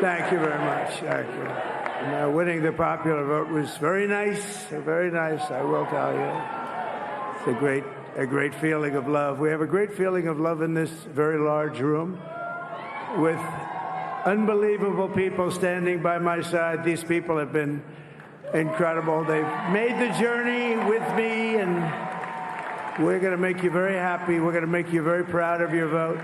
Thank you very much. Thank you. And, winning the popular vote was very nice, I will tell you. It's a great feeling of love. We have a great feeling of love in this very large room with unbelievable people standing by my side. These people have been incredible. They've made the journey with me, and we're going to make you very happy. We're going to make you very proud of your vote.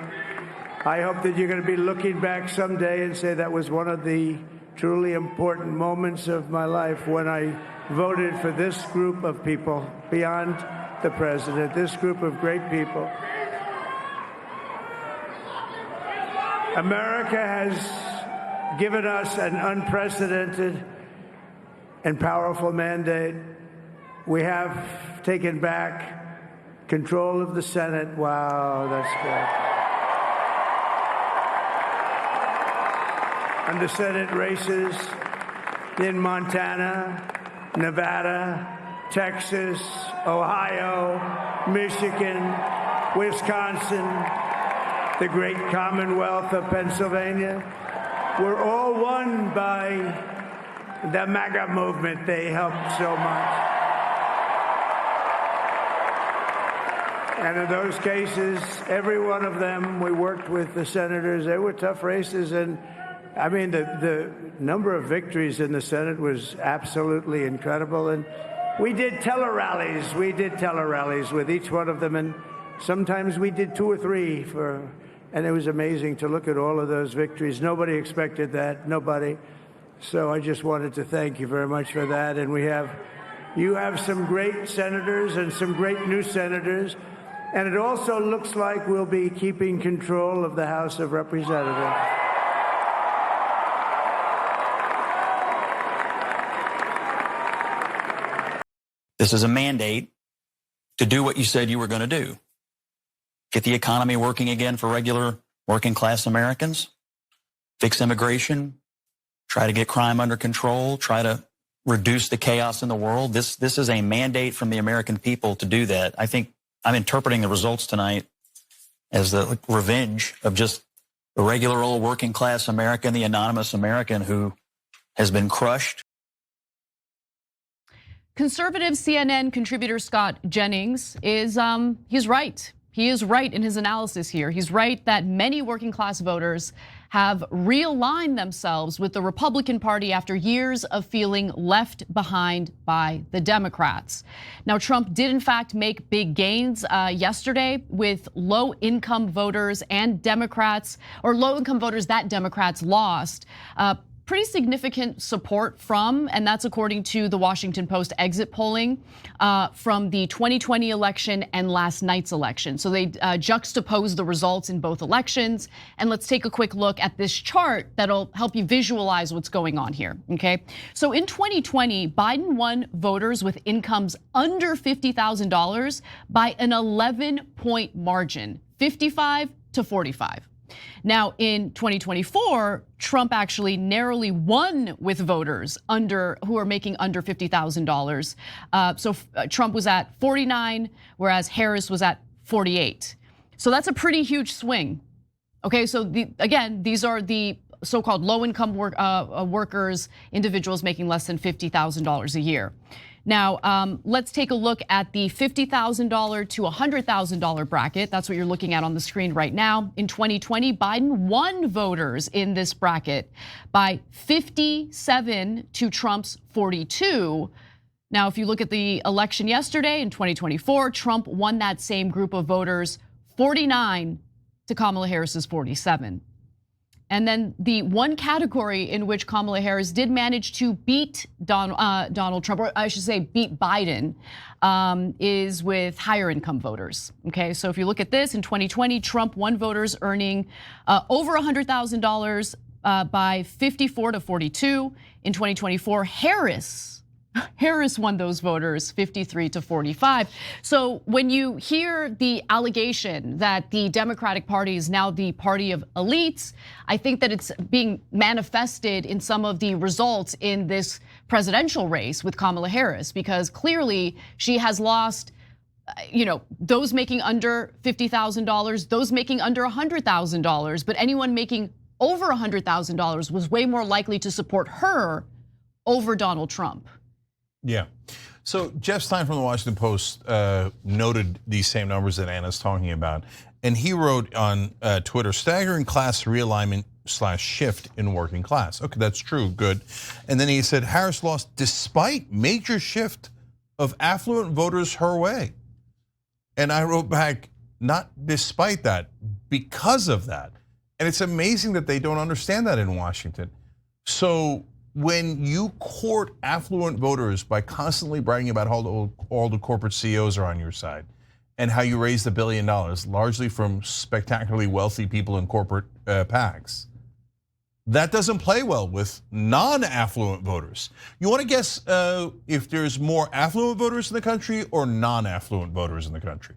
I hope that you're going to be looking back someday and say that was one of the truly important moments of my life when I voted for this group of people beyond the president, this group of great people. America has given us an unprecedented and powerful mandate. We have taken back control of the Senate. Wow, that's good. And the Senate races in Montana, Nevada, Texas, Ohio, Michigan, Wisconsin, the great Commonwealth of Pennsylvania, were all won by the MAGA movement. They helped so much. And in those cases, every one of them, we worked with the senators. They were tough races. And I mean, the number of victories in the Senate was absolutely incredible. And we did tele-rallies. We did tele-rallies with each one of them. And sometimes we did 2 or 3 and it was amazing to look at all of those victories. Nobody expected that, nobody. So I just wanted to thank you very much for that. And you have some great senators and some great new senators. And it also looks like we'll be keeping control of the House of Representatives. This is a mandate to do what you said you were going to do. Get the economy working again for regular working class Americans, fix immigration, try to get crime under control, try to reduce the chaos in the world. This is a mandate from the American people to do that. I think I'm interpreting the results tonight as the revenge of just the regular old working class American, the anonymous American who has been crushed. Conservative CNN contributor Scott Jennings he's right. He is right in his analysis here. He's right that many working class voters have realigned themselves with the Republican Party after years of feeling left behind by the Democrats. Now, Trump did in fact make big gains yesterday with low-income voters and Democrats, or low-income voters that Democrats lost. Pretty significant support from, and that's according to the Washington Post exit polling from the 2020 election and last night's election. So they juxtapose the results in both elections. And let's take a quick look at this chart that'll help you visualize what's going on here, okay? So in 2020, Biden won voters with incomes under $50,000 by an 11-point margin, 55 to 45. Now, in 2024, Trump actually narrowly won with voters who are making under $50,000. So Trump was at 49, whereas Harris was at 48. So that's a pretty huge swing. Okay, so again, these are the so-called low-income workers, individuals making less than $50,000 a year. Now, let's take a look at the $50,000 to $100,000 bracket. That's what you're looking at on the screen right now. In 2020, Biden won voters in this bracket by 57 to Trump's 42. Now, if you look at the election yesterday in 2024, Trump won that same group of voters 49 to Kamala Harris's 47. And then the one category in which Kamala Harris did manage to beat Donald Trump, or I should say beat Biden, is with higher income voters. Okay, so if you look at this, in 2020, Trump won voters earning over $100,000 by 54 to 42. In 2024, Harris won those voters 53 to 45. So when you hear the allegation that the Democratic Party is now the party of elites, I think that it's being manifested in some of the results in this presidential race with Kamala Harris, because clearly she has lost, those making under $50,000, those making under $100,000, but anyone making over $100,000 was way more likely to support her over Donald Trump. Yeah. So Jeff Stein from the Washington Post noted these same numbers that Anna's talking about. And he wrote on Twitter, staggering class realignment / shift in working class. Okay, that's true, good. And then he said, Harris lost despite major shift of affluent voters her way. And I wrote back, not despite that, because of that. And it's amazing that they don't understand that in Washington. So when you court affluent voters by constantly bragging about how all the corporate CEOs are on your side and how you raised $1 billion, largely from spectacularly wealthy people in corporate PACs, that doesn't play well with non-affluent voters. You want to guess if there's more affluent voters in the country or non-affluent voters in the country?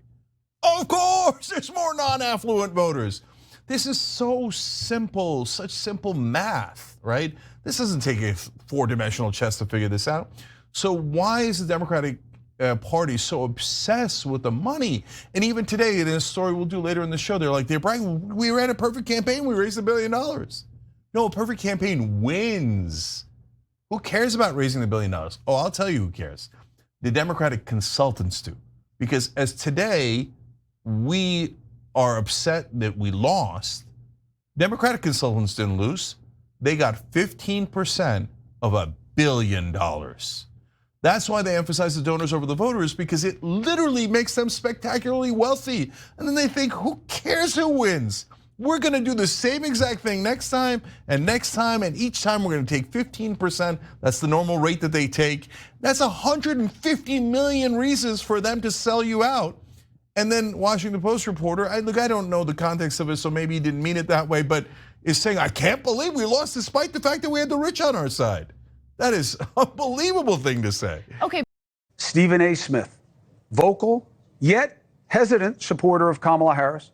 Of course, there's more non-affluent voters. This is so simple, such simple math, right? This doesn't take a 4-dimensional chess to figure this out. So why is the Democratic Party so obsessed with the money? And even today, in a story we'll do later in the show, they're bragging, we ran a perfect campaign, we raised $1 billion. No, a perfect campaign wins. Who cares about raising the $1 billion? Oh, I'll tell you who cares. The Democratic consultants do. Because as today, we are upset that we lost. Democratic consultants didn't lose. They got 15% of $1 billion. That's why they emphasize the donors over the voters, because it literally makes them spectacularly wealthy. And then they think, who cares who wins? We're gonna do the same exact thing next time, and each time we're gonna take 15%. That's the normal rate that they take. That's 150 million reasons for them to sell you out. And then Washington Post reporter, I don't know the context of it, so maybe he didn't mean it that way, but is saying, I can't believe we lost despite the fact that we had the rich on our side. That is an unbelievable thing to say. Okay. Stephen A. Smith, vocal yet hesitant supporter of Kamala Harris.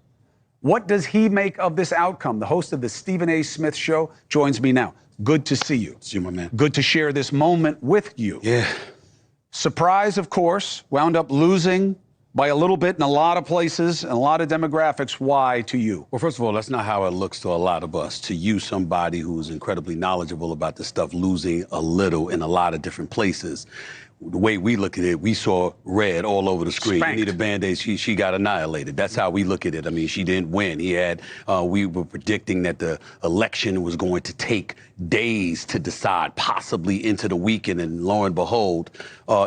What does he make of this outcome? The host of the Stephen A. Smith Show joins me now. Good to see you. See you, my man. Good to share this moment with you. Yeah. Surprise, of course, wound up losing by a little bit in a lot of places and a lot of demographics. Why to you? Well, first of all, that's not how it looks to a lot of us. To you, somebody who's incredibly knowledgeable about this stuff, losing a little in a lot of different places. The way we look at it, we saw red all over the screen. Spanked. You need a Band-Aid, she got annihilated. That's how we look at it. I mean, she didn't win. We were predicting that the election was going to take days to decide, possibly into the weekend, and lo and behold,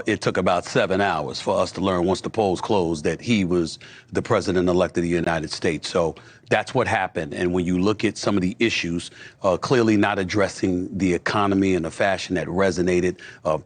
it took about 7 hours for us to learn once the polls closed that he was the president-elect of the United States. So that's what happened. And when you look at some of the issues, clearly not addressing the economy in a fashion that resonated,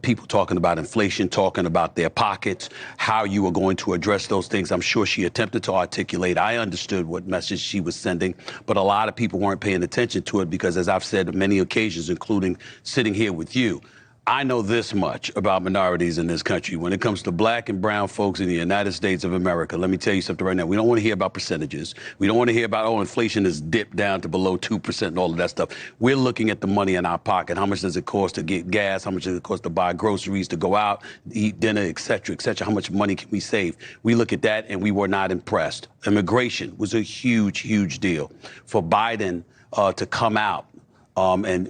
people talking about inflation, talking about their pockets, how you were going to address those things. I'm sure she attempted to articulate. I understood what message she was sending, but a lot of people weren't paying attention to it because, as I've said on many occasions, including sitting here with you, I know this much about minorities in this country. When it comes to black and brown folks in the United States of America, let me tell you something right now. We don't want to hear about percentages. We don't want to hear about, oh, inflation has dipped down to below 2% and all of that stuff. We're looking at the money in our pocket. How much does it cost to get gas? How much does it cost to buy groceries, to go out, eat dinner, et cetera, et cetera? How much money can we save? We look at that and we were not impressed. Immigration was a huge, huge deal. For Biden to come out, and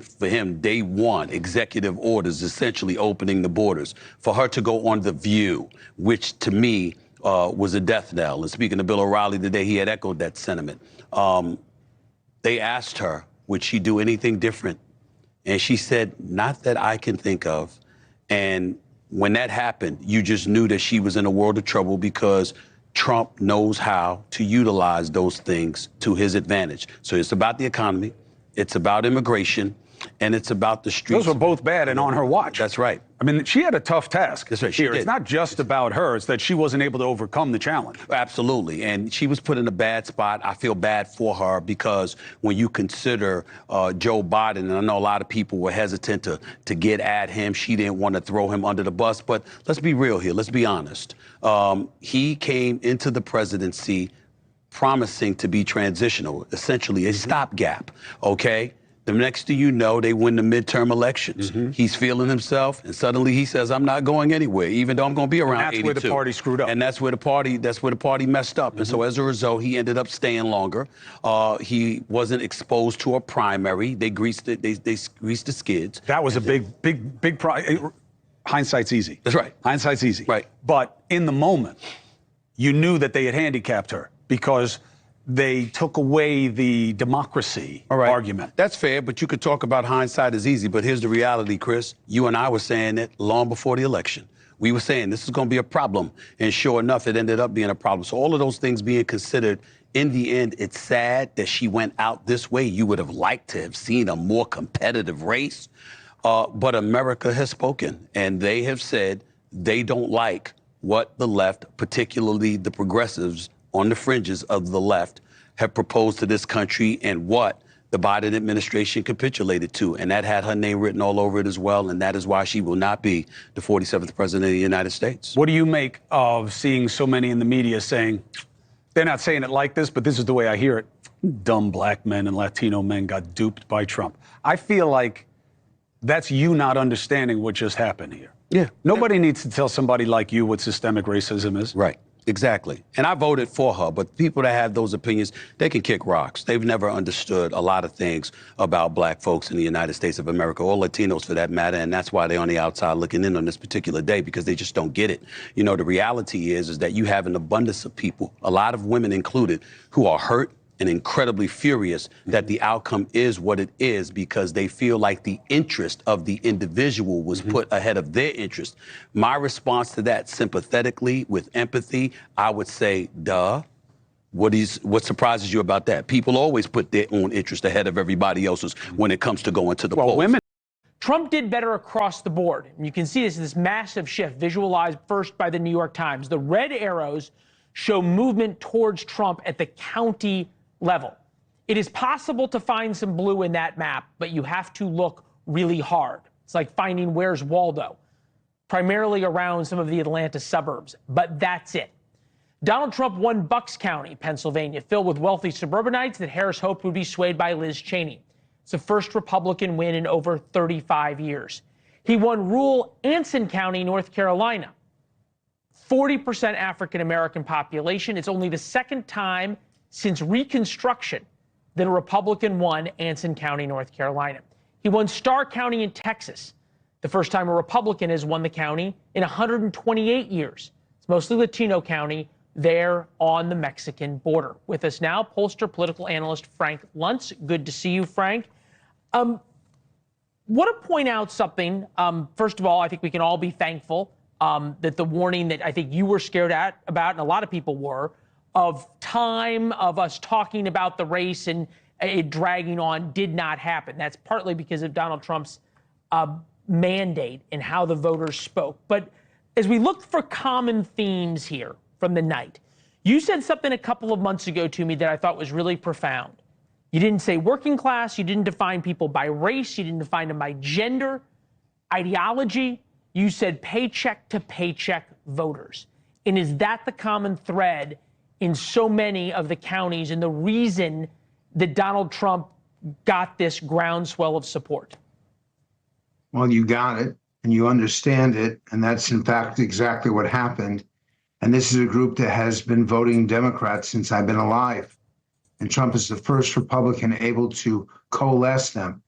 for him, day one, executive orders essentially opening the borders. For her to go on The View, which to me was a death knell. And speaking to Bill O'Reilly today, he had echoed that sentiment. They asked her, would she do anything different? And she said, not that I can think of. And when that happened, you just knew that she was in a world of trouble because Trump knows how to utilize those things to his advantage. So it's about the economy. It's about immigration, and it's about the streets. Those were both bad and on her watch. That's right. I mean, she had a tough task. That's right, she here. did. It's not just about her. It's that she wasn't able to overcome the challenge. Absolutely. And she was put in a bad spot. I feel bad for her because when you consider Joe Biden, and I know a lot of people were hesitant to get at him. She didn't want to throw him under the bus. But let's be real here. Let's be honest. He came into the presidency promising to be transitional, essentially a stopgap, okay? The next thing you know, they win the midterm elections. He's feeling himself, and suddenly he says, "I'm not going anywhere, even though I'm going to be around 82." That's where the party screwed up. And that's where the party messed up. And so as a result, he ended up staying longer. He wasn't exposed to a primary. They greased it. They greased the skids. That was a big hindsight's easy. That's right. Hindsight's easy. Right. But in the moment, you knew that they had handicapped her because they took away the democracy argument. That's fair, but you could talk about hindsight is easy. But here's the reality, Chris. You and I were saying it long before the election. We were saying this is going to be a problem. And sure enough, it ended up being a problem. So all of those things being considered, in the end, it's sad that she went out this way. You would have liked to have seen a more competitive race. But America has spoken, and they have said they don't like what the left, particularly the progressives on the fringes of the left, have proposed to this country and what the Biden administration capitulated to. And that had her name written all over it as well. And that is why she will not be the 47th president of the United States. What do you make of seeing so many in the media saying, they're not saying it like this, but this is the way I hear it, dumb black men and Latino men got duped by Trump? I feel like that's you not understanding what just happened here. Yeah. Nobody needs to tell somebody like you what systemic racism is. Right. Exactly. And I voted for her, but people that have those opinions, they can kick rocks. They've never understood a lot of things about black folks in the United States of America, or Latinos for that matter, and that's why they're on the outside looking in on this particular day, because they just don't get it. You know, the reality is that you have an abundance of people, a lot of women included, who are hurt and incredibly furious that the outcome is what it is because they feel like the interest of the individual was put ahead of their interest. My response to that, sympathetically, with empathy, I would say, duh. What surprises you about that? People always put their own interest ahead of everybody else's when it comes to going to the polls. Women. Trump did better across the board. And you can see this massive shift visualized first by the New York Times. The red arrows show movement towards Trump at the county level. It is possible to find some blue in that map, but you have to look really hard. It's like finding Where's Waldo, primarily around some of the Atlanta suburbs, but that's it. Donald Trump won Bucks County, Pennsylvania, filled with wealthy suburbanites that Harris hoped would be swayed by Liz Cheney. It's the first Republican win in over 35 years. He won rural Anson County, North Carolina. 40% African-American population. It's only the second time since Reconstruction that a Republican won Anson County, North Carolina. He won Starr County in Texas, the first time a Republican has won the county in 128 years. It's mostly Latino county there on the Mexican border. With us now, pollster political analyst Frank Luntz. Good to see you, Frank. Want to point out something. First of all, I think we can all be thankful that the warning that I think you were scared about, and a lot of people were, of time of us talking about the race and it dragging on did not happen. That's partly because of Donald Trump's mandate and how the voters spoke. But as we look for common themes here from the night, you said something a couple of months ago to me that I thought was really profound. You didn't say working class. You didn't define people by race. You didn't define them by gender, ideology. You said paycheck to paycheck voters. And is that the common thread in so many of the counties and the reason that Donald Trump got this groundswell of support? Well, you got it and you understand it. And that's in fact exactly what happened. And this is a group that has been voting Democrat since I've been alive. And Trump is the first Republican able to coalesce them.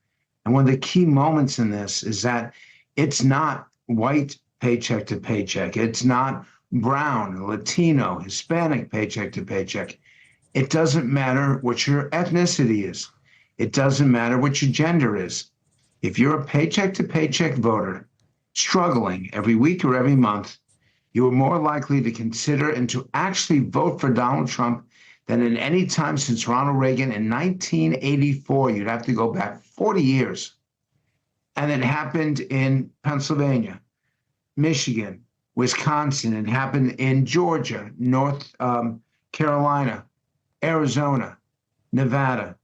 And one of the key moments in this is that it's not white paycheck to paycheck. It's not brown, Latino, Hispanic paycheck to paycheck. It doesn't matter what your ethnicity is. It doesn't matter what your gender is. If you're a paycheck to paycheck voter struggling every week or every month, you are more likely to consider and to actually vote for Donald Trump than in any time since Ronald Reagan in 1984. You'd have to go back 40 years. And it happened in Pennsylvania, Michigan, Wisconsin. It happened in Georgia, North Carolina, Arizona, Nevada.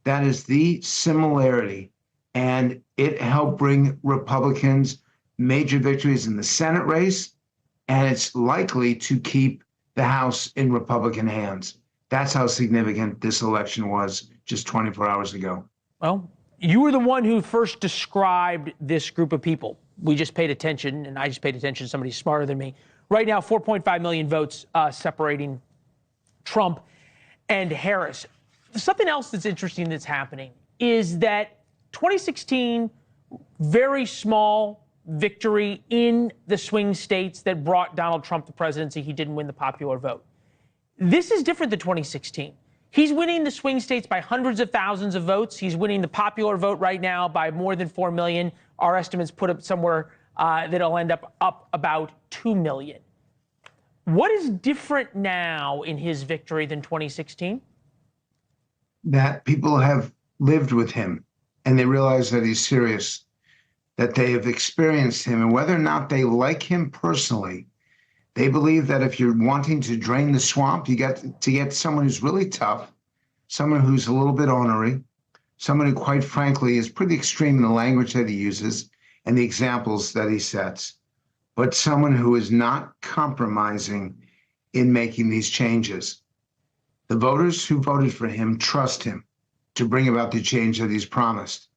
That is the similarity. And it helped bring Republicans major victories in the Senate race. And it's likely to keep the House in Republican hands. That's how significant this election was just 24 hours ago. Well, You were the one who first described this group of people. We just paid attention, and I just paid attention to somebody smarter than me. Right now, 4.5 million votes separating Trump and Harris. Something else that's interesting that's happening is that 2016, very small victory in the swing states that brought Donald Trump the presidency. He didn't win the popular vote. This is different than 2016. He's winning the swing states by hundreds of thousands of votes. He's winning the popular vote right now by more than 4 million. Our estimates put up somewhere that'll end up about 2 million. What is different now in his victory than 2016? That people have lived with him and they realize that he's serious, that they have experienced him, and whether or not they like him personally, they believe that if you're wanting to drain the swamp, you got to get someone who's really tough, someone who's a little bit ornery, someone who, quite frankly, is pretty extreme in the language that he uses and the examples that he sets, but someone who is not compromising in making these changes. The voters who voted for him trust him to bring about the change that he's promised.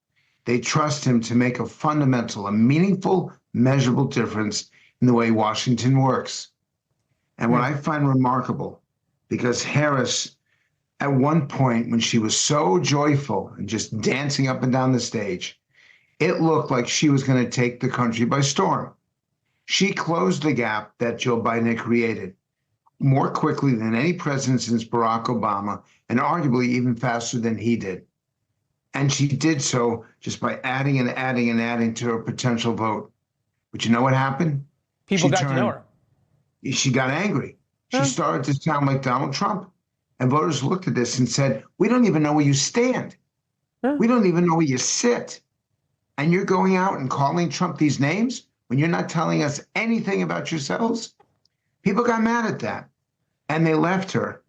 They trust him to make a fundamental, a meaningful, measurable difference in the way Washington works. And what I find remarkable, because Harris, at one point when she was so joyful and just dancing up and down the stage, it looked like she was going to take the country by storm. She closed the gap that Joe Biden had created more quickly than any president since Barack Obama, and arguably even faster than he did. And she did so just by adding and adding and adding to her potential vote. But you know what happened? People got to know her. She got angry. She started to sound like Donald Trump. And voters looked at this and said, we don't even know where you stand. We don't even know where you sit. And you're going out and calling Trump these names when you're not telling us anything about yourselves? People got mad at that, and they left her.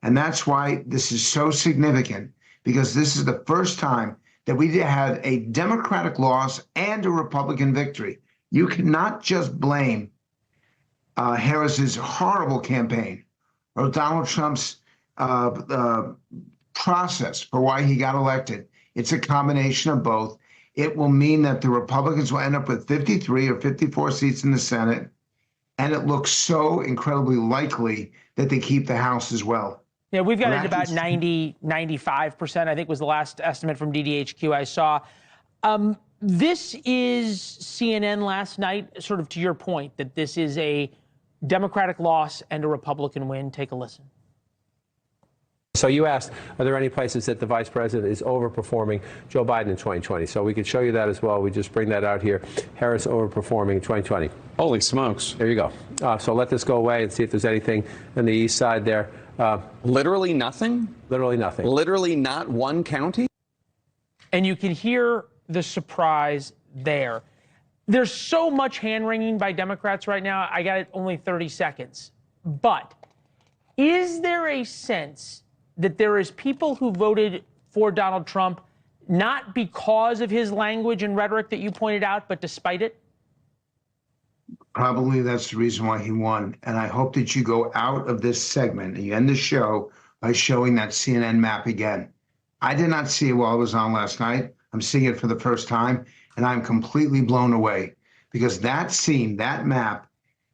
And that's why this is so significant, because this is the first time that we had a Democratic loss and a Republican victory. You cannot just blame Harris's horrible campaign or Donald Trump's process for why he got elected. It's a combination of both. It will mean that the Republicans will end up with 53 or 54 seats in the Senate. And it looks so incredibly likely that they keep the House as well. Yeah, we've got it at about 95%, I think was the last estimate from DDHQ I saw. This is CNN last night, sort of to your point, that this is a Democratic loss and a Republican win. Take a listen. So you asked, are there any places that the vice president is overperforming Joe Biden in 2020? So we could show you that as well. We just bring that out here. Harris overperforming in 2020. Holy smokes. There you go. So let this go away and see if there's anything on the east side there. Literally nothing? Literally nothing. Literally not one county? And you can hear the surprise there. There's so much hand-wringing by Democrats right now. I got it only 30 seconds. But is there a sense that there is people who voted for Donald Trump not because of his language and rhetoric that you pointed out, but despite it? Probably that's the reason why he won. And I hope that you go out of this segment and you end the show by showing that CNN map again. I did not see it while I was on last night. I'm seeing it for the first time, and I'm completely blown away, because that scene, that map,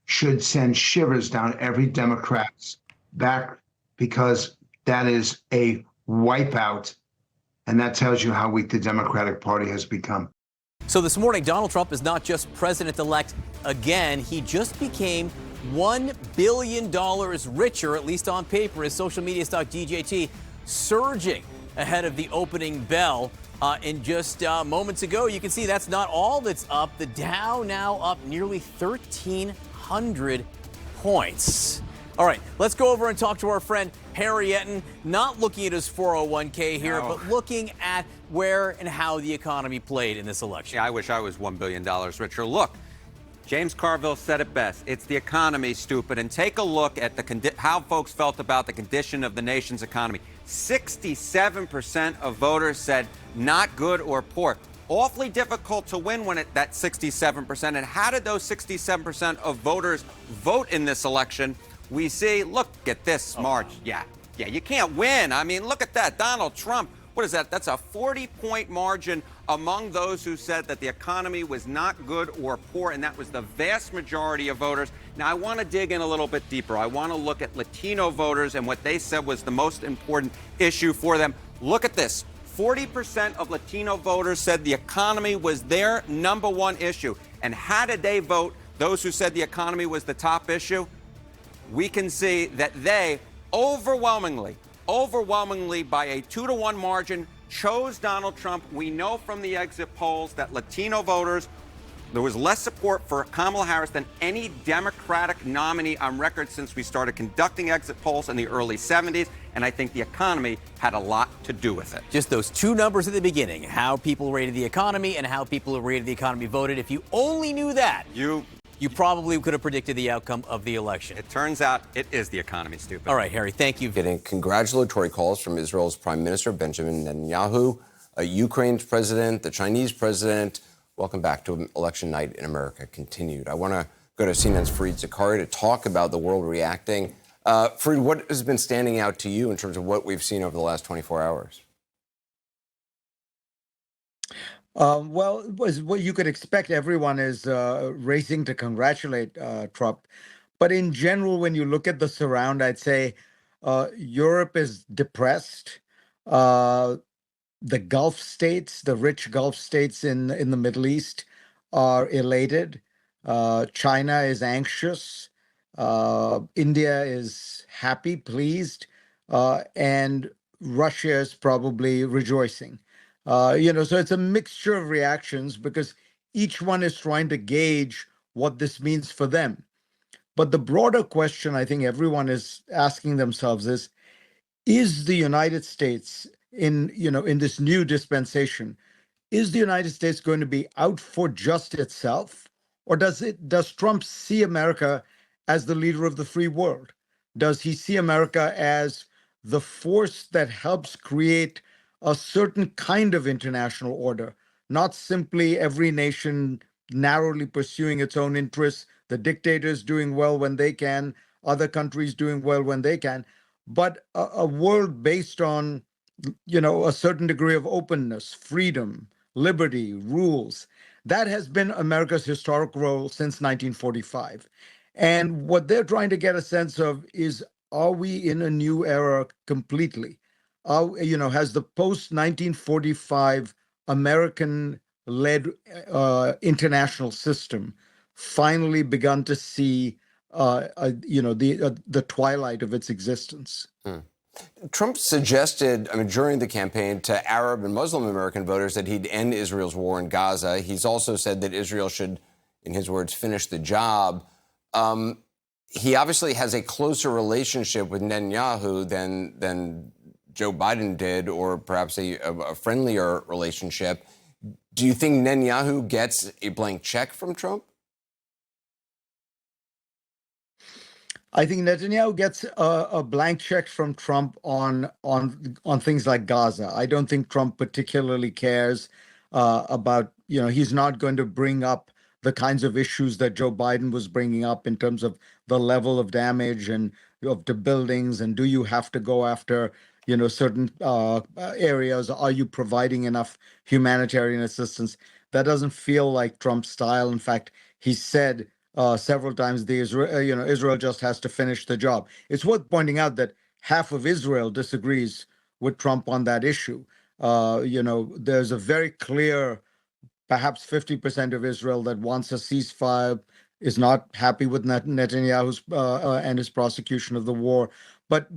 should send shivers down every Democrat's back, because that is a wipeout, and that tells you how weak the Democratic Party has become. So this morning, Donald Trump is not just president-elect again. He just became $1 billion richer, at least on paper, as social media stock DJT surging ahead of the opening bell. In just moments ago, you can see that's not all that's up. The Dow now up nearly 1,300 points. All right, let's go over and talk to our friend Harry Etten, not looking at his 401k here, but looking at where and how the economy played in this election. Yeah, I wish I was $1 billion richer. Look, James Carville said it best. It's the economy, stupid. And take a look at how folks felt about the condition of the nation's economy. 67% of voters said not good or poor. Awfully difficult to win when that 67%. And how did those 67% of voters vote in this election? We see, look at this march. Yeah, you can't win. I mean, look at that. Donald Trump What is that? That's a 40-point margin among those who said that the economy was not good or poor, and that was the vast majority of voters. Now, I want to dig in a little bit deeper. I want to look at Latino voters and what they said was the most important issue for them. Look at this. 40% of Latino voters said the economy was their number one issue. And how did they vote? Those who said the economy was the top issue? We can see that they overwhelmingly by a 2-to-1 margin chose Donald Trump. We know from the exit polls that Latino voters, there was less support for Kamala Harris than any Democratic nominee on record since we started conducting exit polls in the early 70s. And I think the economy had a lot to do with it. Just those two numbers at the beginning, how people rated the economy and how people who rated the economy voted. If you only knew that, you probably could have predicted the outcome of the election. It turns out it is the economy, stupid. All right, Harry, thank you. Getting congratulatory calls from Israel's Prime Minister Benjamin Netanyahu, Ukraine's president, the Chinese president. Welcome back to Election Night in America continued. I want to go to CNN's Fareed Zakaria to talk about the world reacting. Fareed, what has been standing out to you in terms of what we've seen over the last 24 hours? Well, what you could expect, everyone is racing to congratulate Trump. But in general, when you look at the surround, I'd say Europe is depressed. The Gulf states, the rich Gulf states in the Middle East are elated. China is anxious. India is happy, pleased. And Russia is probably rejoicing. So it's a mixture of reactions because each one is trying to gauge what this means for them. But the broader question I think everyone is asking themselves is the United States in this new dispensation, is the United States going to be out for just itself? Or does Trump see America as the leader of the free world? Does he see America as the force that helps create a certain kind of international order, not simply every nation narrowly pursuing its own interests, the dictators doing well when they can, other countries doing well when they can, but a world based on, a certain degree of openness, freedom, liberty, rules. That has been America's historic role since 1945. And what they're trying to get a sense of is, are we in a new era completely? Has the post-1945 American-led international system finally begun to see, the twilight of its existence? Trump suggested, during the campaign to Arab and Muslim American voters that he'd end Israel's war in Gaza. He's also said that Israel should, in his words, finish the job. He obviously has a closer relationship with Netanyahu than Joe Biden did, or perhaps a friendlier relationship. Do you think Netanyahu gets a blank check from Trump? I think Netanyahu gets a blank check from Trump on things like Gaza. I don't think Trump particularly cares about, he's not going to bring up the kinds of issues that Joe Biden was bringing up in terms of the level of damage and of the buildings, and do you have to go after certain areas? Are you providing enough humanitarian assistance? That doesn't feel like Trump's style. In fact, he said several times Israel just has to finish the job. It's worth pointing out that half of Israel disagrees with Trump on that issue. There's a very clear, perhaps 50% of Israel that wants a ceasefire, is not happy with Netanyahu's and his prosecution of the war. But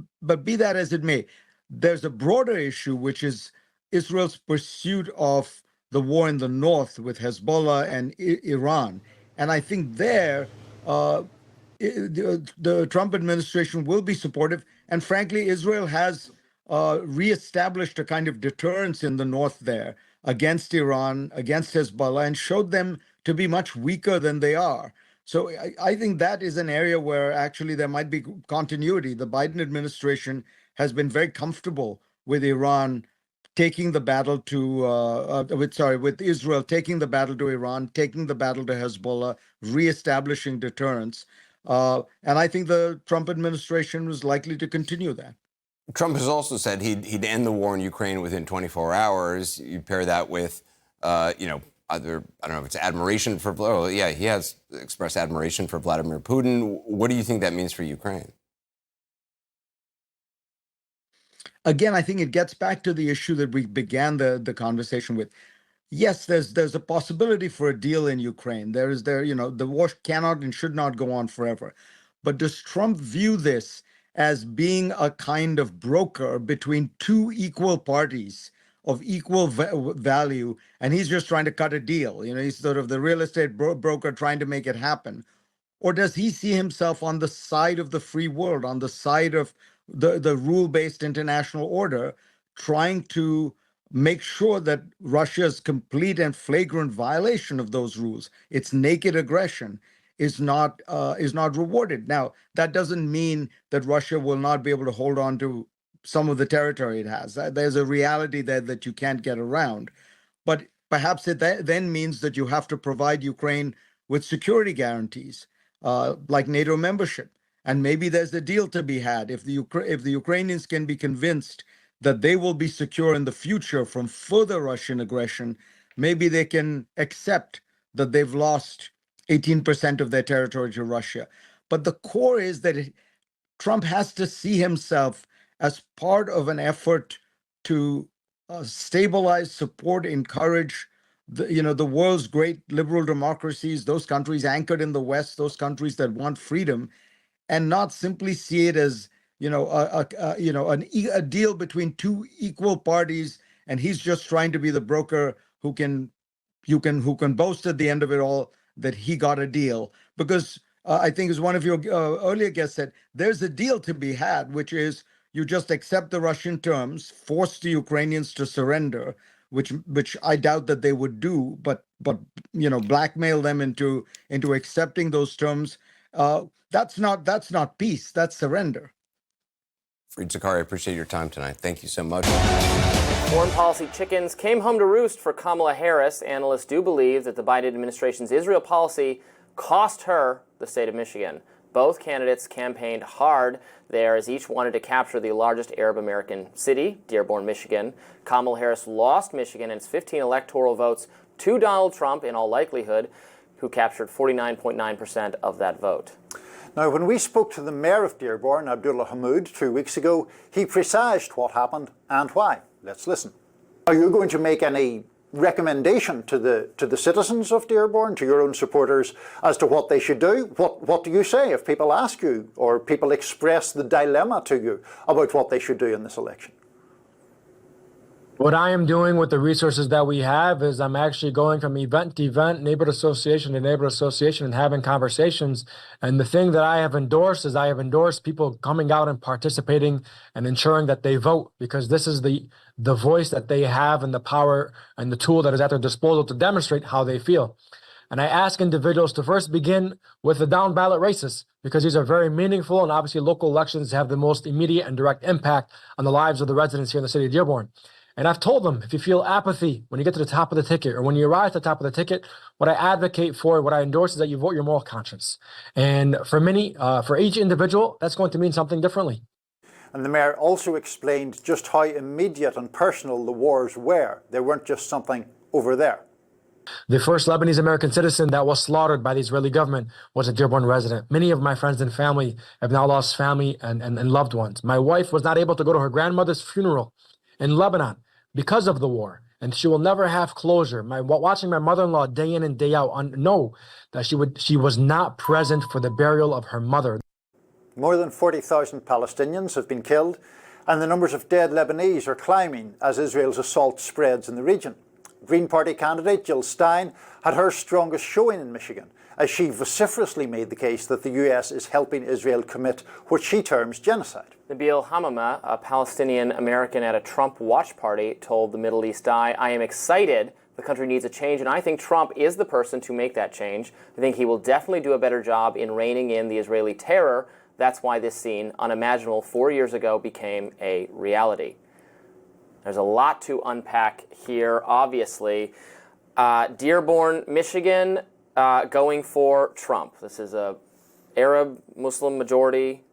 be that as it may, there's a broader issue, which is Israel's pursuit of the war in the north with Hezbollah and Iran. And I think there, the Trump administration will be supportive. And frankly, Israel has reestablished a kind of deterrence in the north there against Iran, against Hezbollah, and showed them to be much weaker than they are. So I think that is an area where actually there might be continuity. The Biden administration has been very comfortable with Iran taking the battle with Israel taking the battle to Iran, taking the battle to Hezbollah, reestablishing deterrence. And I think the Trump administration was likely to continue that. Trump has also said he'd end the war in Ukraine within 24 hours. You pair that with, either, I don't know if it's admiration for, he has expressed admiration for Vladimir Putin. What do you think that means for Ukraine? Again, I think it gets back to the issue that we began the conversation with. Yes, there's a possibility for a deal in Ukraine. The war cannot and should not go on forever. But does Trump view this as being a kind of broker between two equal parties of equal value, and he's just trying to cut a deal? He's sort of the real estate broker trying to make it happen. Or does he see himself on the side of the free world, on the side of the rule-based international order, trying to make sure that Russia's complete and flagrant violation of those rules, its naked aggression, is not rewarded? Now, that doesn't mean that Russia will not be able to hold on to some of the territory it has. There's a reality there that you can't get around. But perhaps it then means that you have to provide Ukraine with security guarantees, like NATO membership. And maybe there's a deal to be had if the Ukrainians can be convinced that they will be secure in the future from further Russian aggression. Maybe they can accept that they've lost 18% of their territory to Russia. But the core is that Trump has to see himself as part of an effort to stabilize, support, encourage the world's great liberal democracies, those countries anchored in the West, those countries that want freedom, and not simply see it as a deal between two equal parties, and he's just trying to be the broker who can boast at the end of it all that he got a deal. Because I think, as one of your earlier guests said, there's a deal to be had, which is you just accept the Russian terms, force the Ukrainians to surrender, which I doubt that they would do, but blackmail them into accepting those terms. That's not peace. That's surrender. Fareed Zakaria, I appreciate your time tonight. Thank you so much. Foreign policy chickens came home to roost for Kamala Harris. Analysts do believe that the Biden administration's Israel policy cost her the state of Michigan. Both candidates campaigned hard there as each wanted to capture the largest Arab American city, Dearborn, Michigan. Kamala Harris lost Michigan and its 15 electoral votes to Donald Trump in all likelihood, who captured 49.9% of that vote. Now, when we spoke to the mayor of Dearborn, Abdullah Hammoud, 2 weeks ago, he presaged what happened and why. Let's listen. Are you going to make any recommendation to the citizens of Dearborn, to your own supporters, as to what they should do? What do you say if people ask you or people express the dilemma to you about what they should do in this election? What I am doing with the resources that we have is I'm actually going from event to event, neighborhood association to neighborhood association, and having conversations. And the thing that I have endorsed is I have endorsed people coming out and participating and ensuring that they vote, because this is the voice that they have and the power and the tool that is at their disposal to demonstrate how they feel. And I ask individuals to first begin with the down ballot races, because these are very meaningful, and obviously local elections have the most immediate and direct impact on the lives of the residents here in the city of Dearborn. And I've told them, if you feel apathy when you get to the top of the ticket or when you arrive at the top of the ticket, what I advocate for, what I endorse is that you vote your moral conscience. And for many, for each individual, that's going to mean something differently. And the mayor also explained just how immediate and personal the wars were. They weren't just something over there. The first Lebanese American citizen that was slaughtered by the Israeli government was a Dearborn resident. Many of my friends and family have now lost family and loved ones. My wife was not able to go to her grandmother's funeral in Lebanon because of the war, and she will never have closure. Watching my mother-in-law day in and day out know that she was not present for the burial of her mother. More than 40,000 Palestinians have been killed, and the numbers of dead Lebanese are climbing as Israel's assault spreads in the region. Green Party candidate Jill Stein had her strongest showing in Michigan, as she vociferously made the case that the US is helping Israel commit what she terms genocide. Nabil Hamama, a Palestinian American at a Trump watch party, told the Middle East Eye, "I am excited. The country needs a change, and I think Trump is the person to make that change. I think he will definitely do a better job in reining in the Israeli terror. That's why this scene, unimaginable 4 years ago, became a reality." There's a lot to unpack here, obviously. Dearborn, Michigan, going for Trump. This is a Arab Muslim majority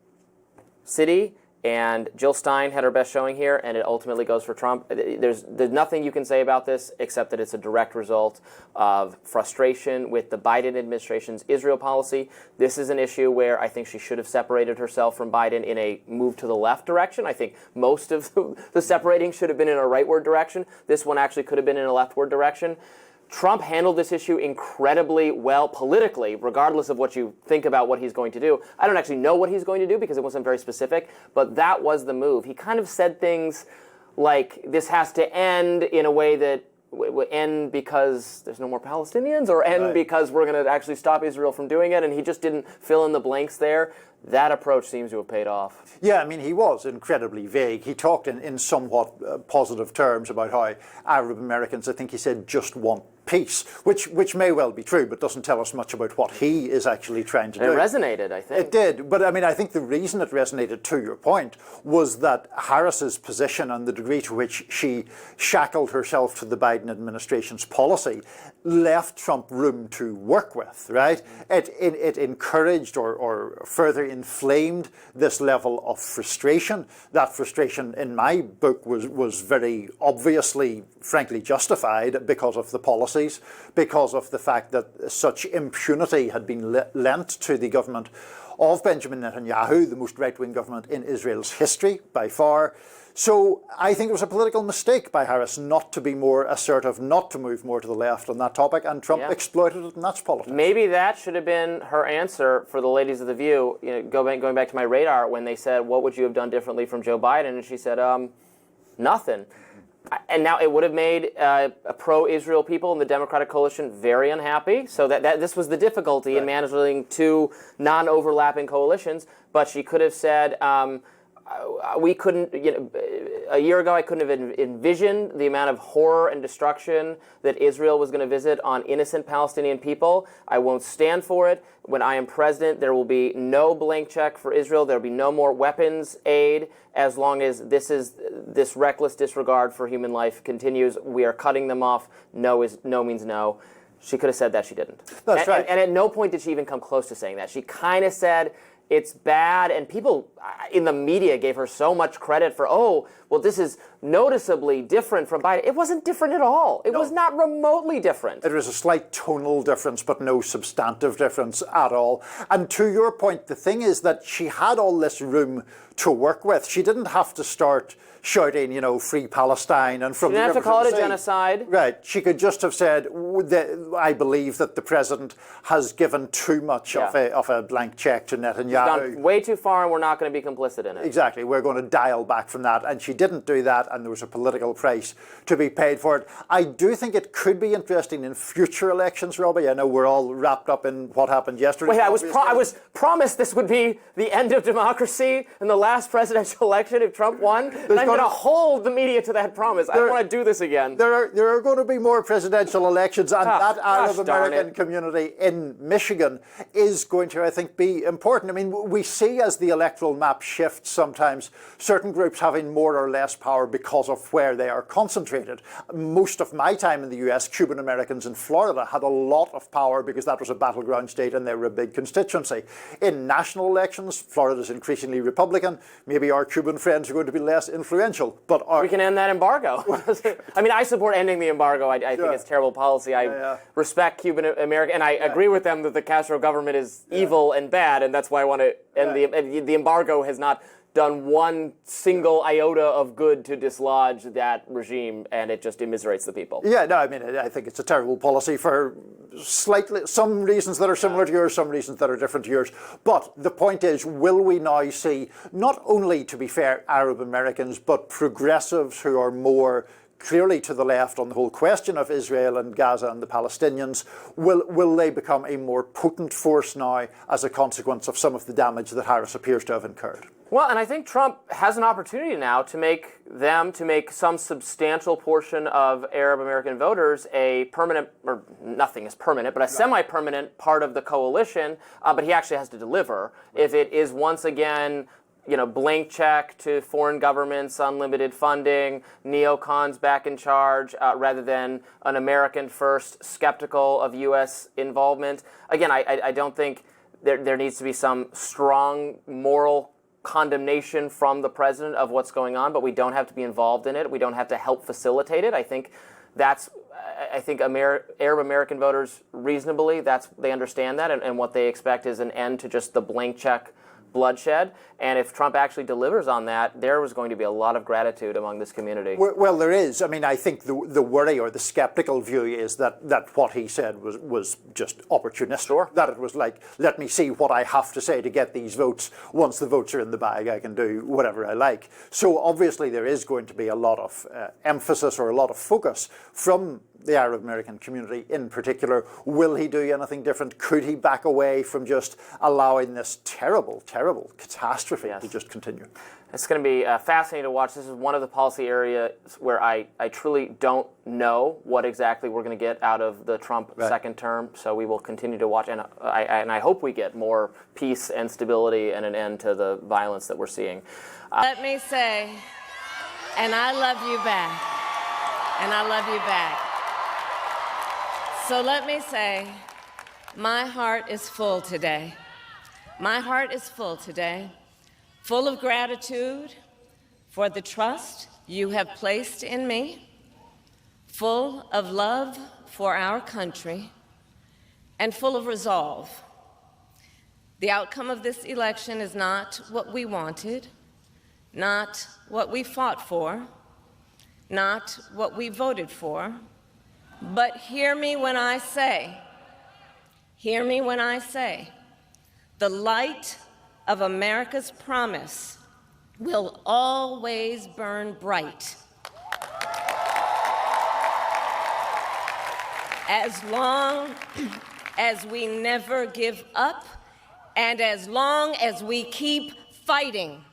city, And Jill Stein had her best showing here, and it ultimately goes for Trump. There's nothing you can say about this except that it's a direct result of frustration with the Biden administration's Israel policy. This is an issue where I think she should have separated herself from Biden in a move to the left direction. I think most of the separating should have been in a rightward direction. This one actually could have been in a leftward direction. Trump handled this issue incredibly well politically, regardless of what you think about what he's going to do. I don't actually know what he's going to do because it wasn't very specific, but that was the move. He kind of said things like this has to end in a way that end because there's no more Palestinians or end because we're going to actually stop Israel from doing it, and he just didn't fill in the blanks there. That approach seems to have paid off. Yeah, I mean, he was incredibly vague. He talked in somewhat positive terms about how Arab Americans, I think he said, just want peace, which may well be true, but doesn't tell us much about what he is actually trying to do. It resonated, I think. It did, but I mean, I think the reason it resonated, to your point, was that Harris's position and the degree to which she shackled herself to the Biden administration's policy left Trump room to work with, right? It encouraged or further inflamed this level of frustration. That frustration, in my book, was very obviously, frankly, justified because of the policies, because of the fact that such impunity had been lent to the government of Benjamin Netanyahu, the most right-wing government in Israel's history by far. So I think it was a political mistake by Harris not to be more assertive, not to move more to the left on that topic, and Trump exploited it, and that's politics. Maybe that should have been her answer for the ladies of The View. You know, going back to my radar, when they said, what would you have done differently from Joe Biden? And she said, nothing. And now it would have made pro-Israel people in the Democratic coalition very unhappy. So that this was the difficulty in managing two non-overlapping coalitions. But she could have said, we couldn't, a year ago I couldn't have envisioned the amount of horror and destruction that Israel was going to visit on innocent Palestinian people. I won't stand for it. When I am president, there will be no blank check for Israel. There will be no more weapons aid as long as this reckless disregard for human life continues. We are cutting them off. No means no. She could have said that. She didn't. That's right. And at no point did she even come close to saying that. She kind of said, it's bad, and people in the media gave her so much credit for, this is noticeably different from Biden. It wasn't different at all. It was not remotely different. It was a slight tonal difference, but no substantive difference at all. And to your point, the thing is that she had all this room to work with. She didn't have to start shouting, free Palestine and from the river to the sea. She didn't have to call it a genocide. Right. She could just have said, I believe that the president has given too much of a blank check to Netanyahu. She's gone way too far, and we're not going to be complicit in it. Exactly. We're going to dial back from that. And she didn't do that, and there was a political price to be paid for it. I do think it could be interesting in future elections, Robbie. I know we're all wrapped up in what happened yesterday. Wait, I was promised this would be the end of democracy in the last presidential election if Trump won. And I'm going to hold the media to that promise. I don't want to do this again. There are going to be more presidential elections, and that Arab American community in Michigan is going to, I think, be important. I mean, we see as the electoral map shifts sometimes certain groups having more or less power because of where they are concentrated. Most of my time in the US, Cuban Americans in Florida had a lot of power because that was a battleground state and they were a big constituency. In national elections, Florida is increasingly Republican. Maybe our Cuban friends are going to be less influential. But we can end that embargo. I mean, I support ending the embargo. I think it's terrible policy. I respect Cuban American, and I agree with them that the Castro government is evil and bad, and that's why I want to end the embargo. Has not done one single iota of good to dislodge that regime, and it just immiserates the people. Yeah, no, I mean, I think it's a terrible policy for some reasons that are similar to yours, some reasons that are different to yours. But the point is, will we now see, not only, to be fair, Arab Americans, but progressives who are more clearly to the left on the whole question of Israel and Gaza and the Palestinians, will they become a more potent force now as a consequence of some of the damage that Harris appears to have incurred? Well, and I think Trump has an opportunity now to make some substantial portion of Arab American voters a permanent, or nothing is permanent, but a semi-permanent part of the coalition, but he actually has to deliver. If it is once again blank check to foreign governments, unlimited funding, neocons back in charge, rather than an American first, skeptical of U.S. involvement. Again, I don't think there needs to be some strong moral condemnation from the president of what's going on, but we don't have to be involved in it. We don't have to help facilitate it. I think Arab American voters reasonably, they understand that, and what they expect is an end to just the blank check bloodshed. And if Trump actually delivers on that, there was going to be a lot of gratitude among this community. Well, there is. I mean, I think the worry or the skeptical view is that what he said was just opportunistic. Sure. That it was like, let me see what I have to say to get these votes. Once the votes are in the bag, I can do whatever I like. So obviously there is going to be a lot of emphasis or a lot of focus from the Arab American community in particular. Will he do anything different? Could he back away from just allowing this terrible, terrible catastrophe to just continue? It's going to be fascinating to watch. This is one of the policy areas where I truly don't know what exactly we're going to get out of the Trump second term. So we will continue to watch, and I hope we get more peace and stability and an end to the violence that we're seeing. Let me say, and I love you back, and I love you back. So let me say, my heart is full today. My heart is full today, full of gratitude for the trust you have placed in me, full of love for our country, and full of resolve. The outcome of this election is not what we wanted, not what we fought for, not what we voted for. But hear me when I say, the light of America's promise will always burn bright. As long as we never give up, and as long as we keep fighting.